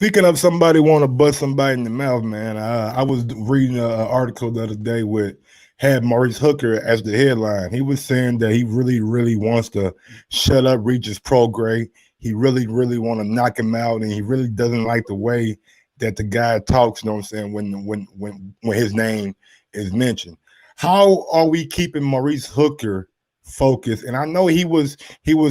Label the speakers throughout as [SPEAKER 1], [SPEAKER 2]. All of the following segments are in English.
[SPEAKER 1] Speaking of somebody want to bust somebody in the mouth, man, I was reading an article the other day with had Maurice Hooker as the headline. He was saying that he really, really wants to shut up Regis Prograis. He really, really want to knock him out, and he really doesn't like the way that the guy talks. You know what I'm saying? When his name is mentioned, how are we keeping Maurice Hooker focused? And I know he was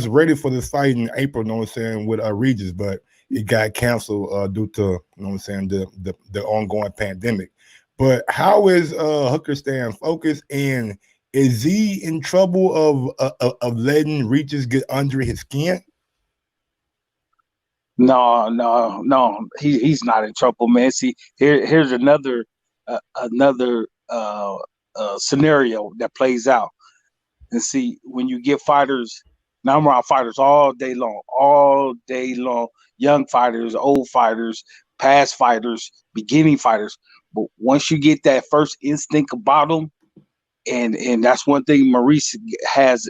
[SPEAKER 1] ready for the fight in April. You know what I'm saying, with Regis, but it got canceled due to, you know what I'm saying, the ongoing pandemic. But how is Hooker staying focused, and is he in trouble of letting Regis get under his skin?
[SPEAKER 2] No, no, no. He's not in trouble, man. See, here's another scenario that plays out. And see, when you get fighters, now I'm around fighters all day long, young fighters, old fighters, past fighters, beginning fighters. But once you get that first instinct about them, and that's one thing Maurice has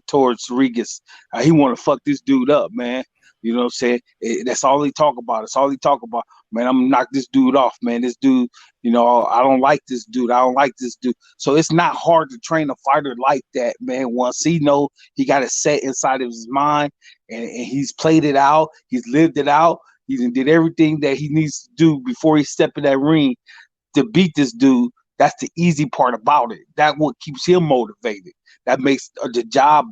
[SPEAKER 2] towards Regis. He want to fuck this dude up, man. You know what I'm saying? That's all he talk about. That's all he talk about. Man, I'm gonna knock this dude off, man. This dude, I don't like this dude. I don't like this dude. So it's not hard to train a fighter like that, man. Once he know he got it set inside of his mind, and he's played it out, he's lived it out, he did everything that he needs to do before he step in that ring to beat this dude. That's the easy part about it. That what keeps him motivated. That makes the job,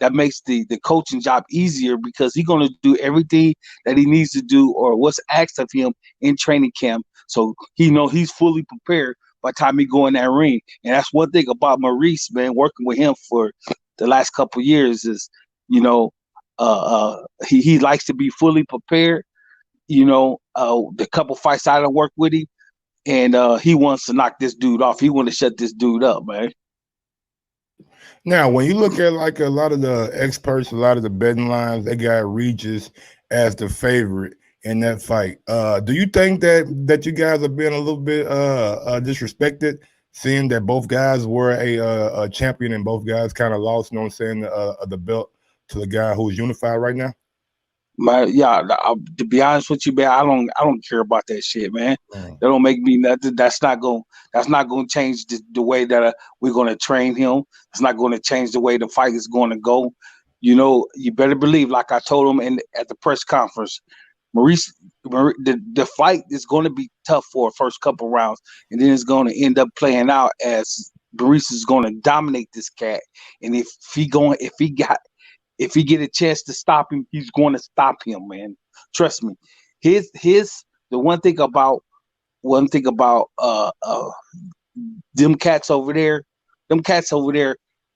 [SPEAKER 2] that makes the coaching job easier because he's going to do everything that he needs to do or what's asked of him in training camp. So he's fully prepared by the time he go in that ring. And that's one thing about Maurice, man, working with him for the last couple of years is, he likes to be fully prepared. The couple fights I done work with him, and he wants to knock this dude off. He want to shut this dude up, man.
[SPEAKER 1] Now, when you look at like a lot of the experts, a lot of the betting lines, they got Regis as the favorite in that fight. Do you think that you guys have been a little bit disrespected, seeing that both guys were a champion and both guys kind of lost, you know what I'm saying, the belt to the guy who's unified right now?
[SPEAKER 2] Yeah, to be honest with you, man, I don't care about that shit, man.
[SPEAKER 1] Mm.
[SPEAKER 2] That don't make me nothing. That's not going to change the way that we're going to train him. It's not going to change the way the fight is going to go. You better believe, like I told him at the press conference, Maurice, the fight is going to be tough for the first couple rounds, and then it's going to end up playing out as Maurice is going to dominate this cat. And if he get a chance to stop him, he's going to stop him, man. Trust me. The one thing about them cats over there,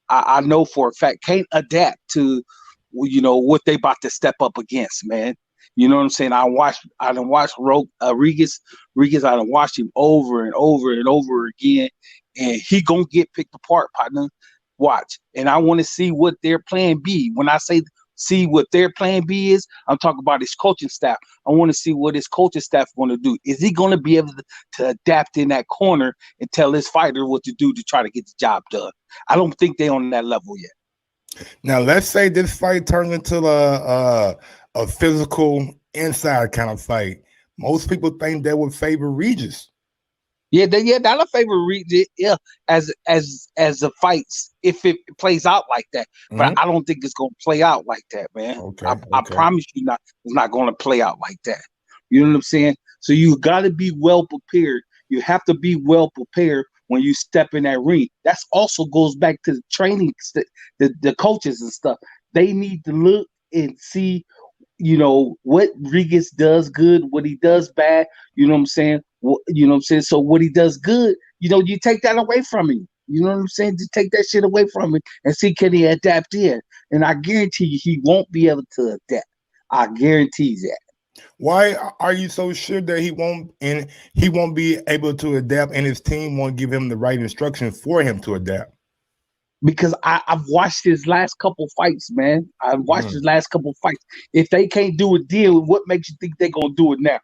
[SPEAKER 2] I know for a fact can't adapt to what they about to step up against, man. You know what I'm saying? I done watched Regis. I done watched him over and over and over again, and he gonna get picked apart, partner. Watch. And I want to see what their plan B. When I say see what their plan B is, I'm talking about his coaching staff. I want to see what his coaching staff going to do. Is he going to be able to adapt in that corner and tell his fighter what to do to try to get the job done? I don't think they're on that level yet.
[SPEAKER 1] Now, let's say this fight turns into a physical inside kind of fight. Most people think that would favor Regis.
[SPEAKER 2] That'll favor Regis, as the fights if it plays out like that. But
[SPEAKER 1] Mhm.
[SPEAKER 2] I don't think it's gonna play out like that, man.
[SPEAKER 1] Okay,
[SPEAKER 2] I
[SPEAKER 1] okay.
[SPEAKER 2] promise you not. It's not gonna play out like that. You know what I'm saying? So you got to be well prepared. You have to be well prepared when you step in that ring. That's also goes back to the training, the coaches and stuff. They need to look and see what Regis does good, what he does bad. You know what I'm saying? So what he does good, you take that away from him. You know what I'm saying? Just take that shit away from him and see can he adapt in. And I guarantee you, he won't be able to adapt. I guarantee that.
[SPEAKER 1] Why are you so sure that he won't be able to adapt, and his team won't give him the right instruction for him to adapt?
[SPEAKER 2] Because I've watched his last couple fights, man. I've watched his last couple fights. If they can't do a deal, what makes you think they're gonna do it now?